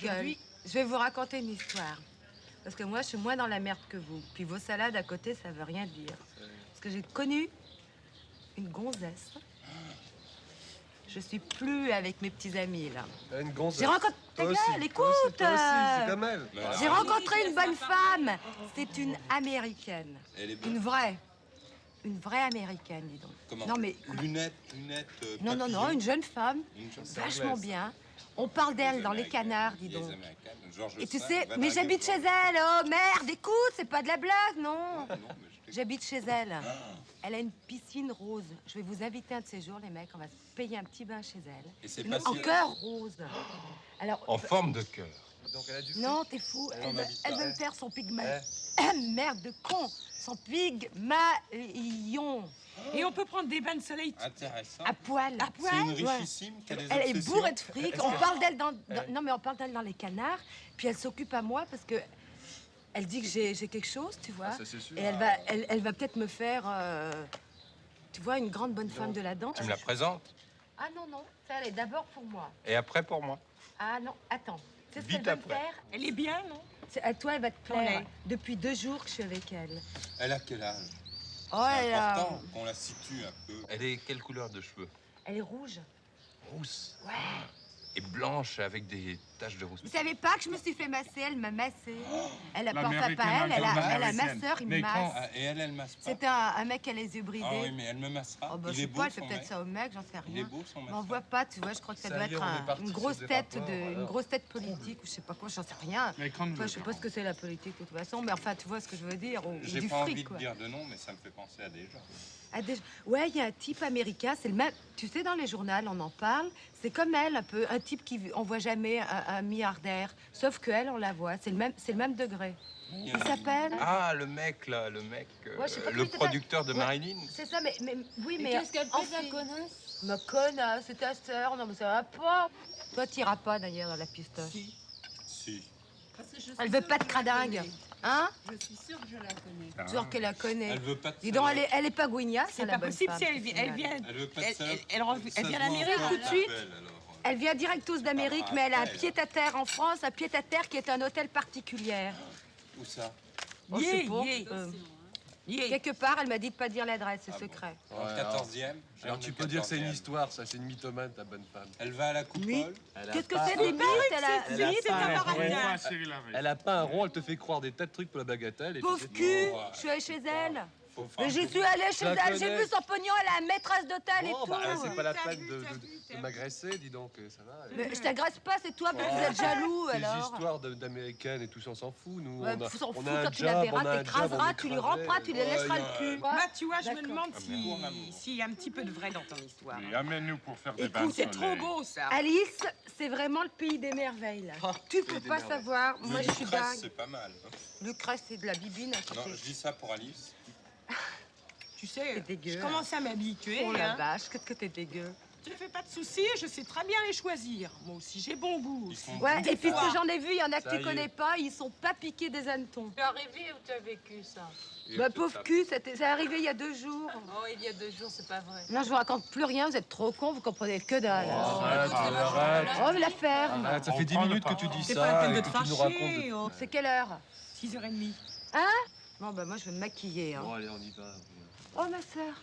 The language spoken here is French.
rigole. Je vais vous raconter une histoire. Parce que moi, je suis moins dans la merde que vous. Puis vos salades à côté, ça veut rien dire. Parce que j'ai connu une gonzesse. Je suis plus avec mes petits amis, là. Une gonzesse. J'ai rencontré... Ta gueule, écoute! Toi aussi, c'est comme elle. J'ai rencontré une bonne femme. C'est une Américaine. Elle est bonne. Une vraie. Une vraie Américaine, dis donc. Comment? Non, mais... Lunettes, Non, non, non, une jeune femme. Vachement bien. On parle d'elle dans les canards, dis donc. Et tu sais, mais j'habite chez elle. Oh, merde, écoute, c'est pas de la blague, non. J'habite chez elle. Elle a une piscine rose. Je vais vous inviter un de ces jours, les mecs. On va se payer un petit bain chez elle. Et c'est En cœur rose. Alors, En forme de cœur. Donc elle a du non, t'es fou. Elle veut me faire son pygmalion. Merde de con. Son pygmalion. Et on peut prendre des bains de soleil Intéressant. À poil. À C'est une richissime qui a des Elle est obsessions. bourrée de fric. On parle d'elle non, mais on parle d'elle dans les canards. Puis elle s'occupe à moi parce que elle dit que j'ai quelque chose, tu vois. ça, c'est sûr. Et elle va peut-être me faire, tu vois, une grande bonne femme de la danse. Tu me la présentes Ah non, non. Ça, elle est d'abord pour moi. et après pour moi. Ah non, attends. C'est ce Vite qu'elle va me après. faire. Elle est bien, non? À toi, elle va te plaire. Ouais. Depuis 2 jours que je suis avec elle. Elle a quel âge? Oh, C'est elle a... important qu'on la situe un peu. Elle est quelle couleur de cheveux? Elle est rouge. Rousse. Ouais. Et blanche avec des taches de rousse. Vous savez pas que je me suis fait masser, elle m'a massé. Elle a porte à L'américaine, pas elle, elle a l'américaine. masseur, il me Mais masse. Ah, et elle masse pas. C'est un mec qui a les yeux bridés. Ah oui, mais elle me massera. Oh bah, Il je est sais beau, pas, elle fait son peut-être mec. ça au mec, j'en sais rien. Il est beau, son Mais on masseur. voit pas, tu vois, je crois que ça Ça doit y est, être on est parti une sur grosse des tête rapports, une alors. grosse tête politique ou je sais pas quoi, j'en sais rien. Mais quand Enfin, je sais pas ce que c'est la politique de toute façon, mais enfin, tu vois ce que je veux dire, ou J'ai du pas fric, envie de quoi. dire de nom, mais ça me fait penser à des gens. Ah, ouais, il y a un type américain, c'est le même. Tu sais, dans les journaux, on en parle. C'est comme elle, un peu, un type qui on voit jamais un milliardaire, sauf que elle, on la voit. C'est le même degré. Il s'appelle. Ah, le mec là, le mec, Ouais, je sais pas le comment il s'appelle. producteur de Ouais. Marilyn. C'est ça, mais oui, mais. Qu'est-ce qu'elle en fait, la fille. connasse? Ma connasse, c'est ta sœur. Non, mais ça va pas. Toi, t'iras pas d'ailleurs dans la pistoche. Si. Parce que je suis Elle veut sûre pas de que je la cradingue. connais. Hein? Je suis sûre que je la connais. Genre qu'elle la connaît. Elle veut pas de Dis donc, salaud. elle est pas gouignasse, C'est la pas bonne possible femme, si elle au vient. final. Elle veut pas de Elle salaud. vient d'Amérique tout de suite. Elle vient direct tous d'Amérique, Ah, mais elle a un après, pied-à-terre en France, un pied-à-terre qui est un hôtel particulier. Où ça? Oh, je sais Yeah, pas. yeah. Yeah. Quelque part, elle m'a dit de pas dire l'adresse, c'est Ah bon. secret. Dans le 14e? Alors tu peux dire que c'est une histoire, ça, c'est une mythomane, ta bonne femme. Elle va à la coupole? Oui. Elle a Qu'est-ce que pas- c'est des mythes? Elle a... Elle a C'est pas un un baratin. rond. Elle a pas un rond, elle te fait croire des tas de trucs pour la bagatelle. Et Pauvre puis cul, Ouais. je suis allée chez elle. Faut faire Mais j'y un suis allée chez Je la elle, j'ai connais. vu son pognon, elle a un maîtresse d'hôtel et Oh, tout. bah, c'est pas la T'as peine vu, de t'as vu, t'as vu. m'agresser, dis donc, ça va. Mais je t'agresse pas, c'est toi, parce que vous êtes jaloux Ces alors. histoires d'américaines et tout ça, on s'en fout, nous. Ouais, on a, s'en fout, on a un quand tu la job, verras, on a un t'écraseras, job, on tu lui écraserait. ramperas, tu lui laisseras Ouais, le cul. Bah, tu vois, je me D'accord. demande Pour l'amour. s'il y a un petit peu de vrai dans ton histoire. Oui, amène-nous pour faire des bains de Écoute, c'est trop soleil. beau, ça. Alice, c'est vraiment le pays des merveilles, là. Tu peux pas savoir, moi je suis Lucrèce, dingue. c'est pas mal. Lucrèce, c'est de la bibine à Non, côté. je dis ça pour Alice. Tu sais, C'est dégueu, je commence à m'habituer. Oh la hein. vache, qu'est-ce que t'es dégueu. Tu ne fais pas de soucis, je sais très bien les choisir. Moi aussi, j'ai bon goût. Ils sont Ouais, Des et puis ce fois. que j'en ai vu, il y en a que Ça tu y est. connais pas, ils sont pas piqués des hannetons. Tu es arrivé ou tu as vécu ça? Bah pauvre cul, c'est arrivé il y a 2 jours. Oh, il y a 2 jours, c'est pas vrai. Non, je vous raconte plus rien, vous êtes trop cons, vous comprenez que dalle. Arrête, arrête. Oh, mais la ferme. Arrête, ça fait 10 prend le minutes que pas. tu dis C'est ça. pas la peine et de que te tu nous racontes fâcher. de- Oh. C'est quelle heure? 6h30. Hein? Bon, bah moi je vais me maquiller. Hein. Bon, allez, on y va. Oh, ma sœur.